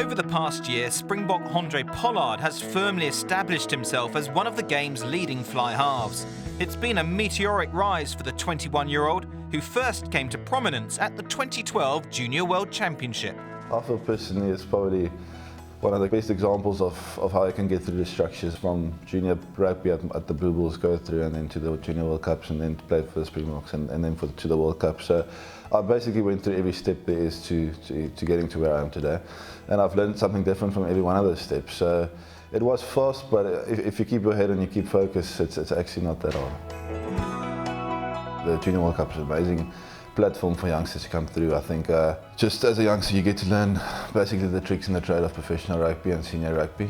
Over the past year, Springbok Handre Pollard has firmly established himself as one of the game's leading fly halves. It's been a meteoric rise for the 21-year-old, who first came to prominence at the 2012 Junior World Championship. I feel personally it's probably one of the best examples of how you can get through the structures from junior rugby at the Blue Bulls, go through and then to the Junior World Cups and then to play for the Springboks and then to the World Cup. So I basically went through every step there is to getting to where I am today. And I've learned something different from every one of those steps. So it was fast, but if you keep your head and you keep focus, it's actually not that hard. The Junior World Cup is an amazing platform for youngsters to come through. I think just as a youngster you get to learn basically the tricks and the trade of professional rugby and senior rugby.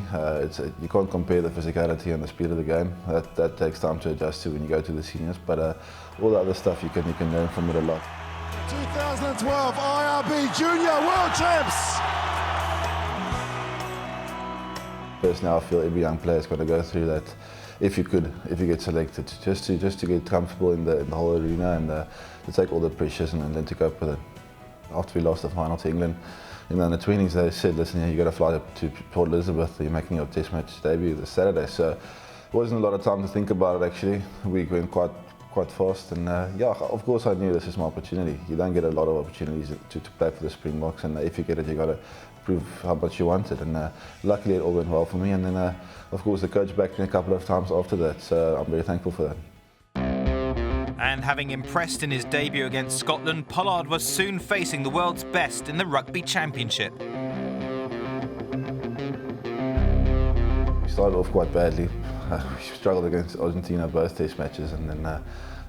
You can't compare the physicality and the speed of the game. That takes time to adjust to when you go to the seniors, but all the other stuff you can learn from it a lot. 2012 IRB Junior World Champs! Personally, I feel every young player is going to go through that if you get selected, just to get comfortable in the whole arena and to take all the pressures and then to cope with it. After we lost the final to England, in the 20s, they said, listen, you got to fly to Port Elizabeth, you're making your test match debut this Saturday. So it wasn't a lot of time to think about it actually. We went quite fast, and yeah, of course I knew this is my opportunity. You don't get a lot of opportunities to play for the Springboks, and if you get it, you got to prove how much you want it. And luckily it all went well for me, and then of course the coach backed me a couple of times after that, so I'm very thankful for that. And having impressed in his debut against Scotland, Pollard was soon facing the world's best in the Rugby Championship. We started off quite badly. We struggled against Argentina both test matches, and then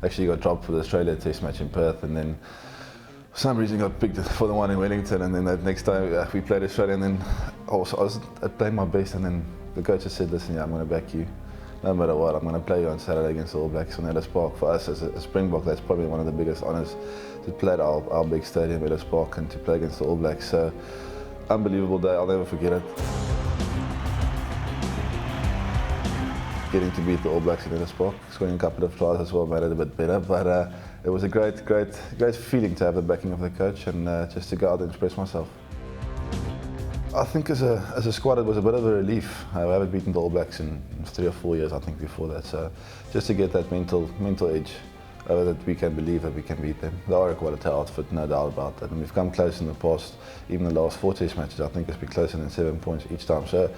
actually got dropped for the Australia test match in Perth, and then for some reason got picked for the one in Wellington, and then that next time we played Australia, and then I was playing my best, and then the coach just said, listen, yeah, I'm going to back you no matter what. I'm going to play you on Saturday against the All Blacks on Ellis Park. For us as a Springbok, that's probably one of the biggest honours, to play at our big stadium, Ellis Park, and to play against the All Blacks. So unbelievable day, I'll never forget it. Getting to beat the All Blacks in Handre Pollard, scoring a couple of tries as well made it a bit better, but it was a great feeling to have the backing of the coach and just to go out and express myself. I think as a squad it was a bit of a relief. We haven't beaten the All Blacks in 3 or 4 years, I think, before that, so just to get that mental edge that we can believe that we can beat them. They are a quality outfit, no doubt about that, and we've come close in the past. Even the last 4 test matches, I think it's been closer than 7 points each time. So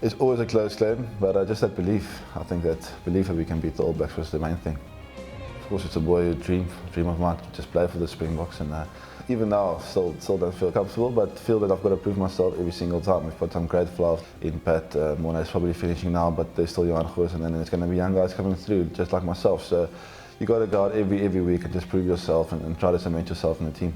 it's always a close game, but just that belief, I think that belief that we can beat the All Blacks was the main thing. Of course, it's a boyhood dream of mine to just play for the Springboks, and even now I still don't feel comfortable, but feel that I've got to prove myself every single time. We've got some great flaws in Pat. Mona's probably finishing now, but there's still Johan Goos, and then there's going to be young guys coming through, just like myself. So you got to go out every week and just prove yourself and try to cement yourself in the team.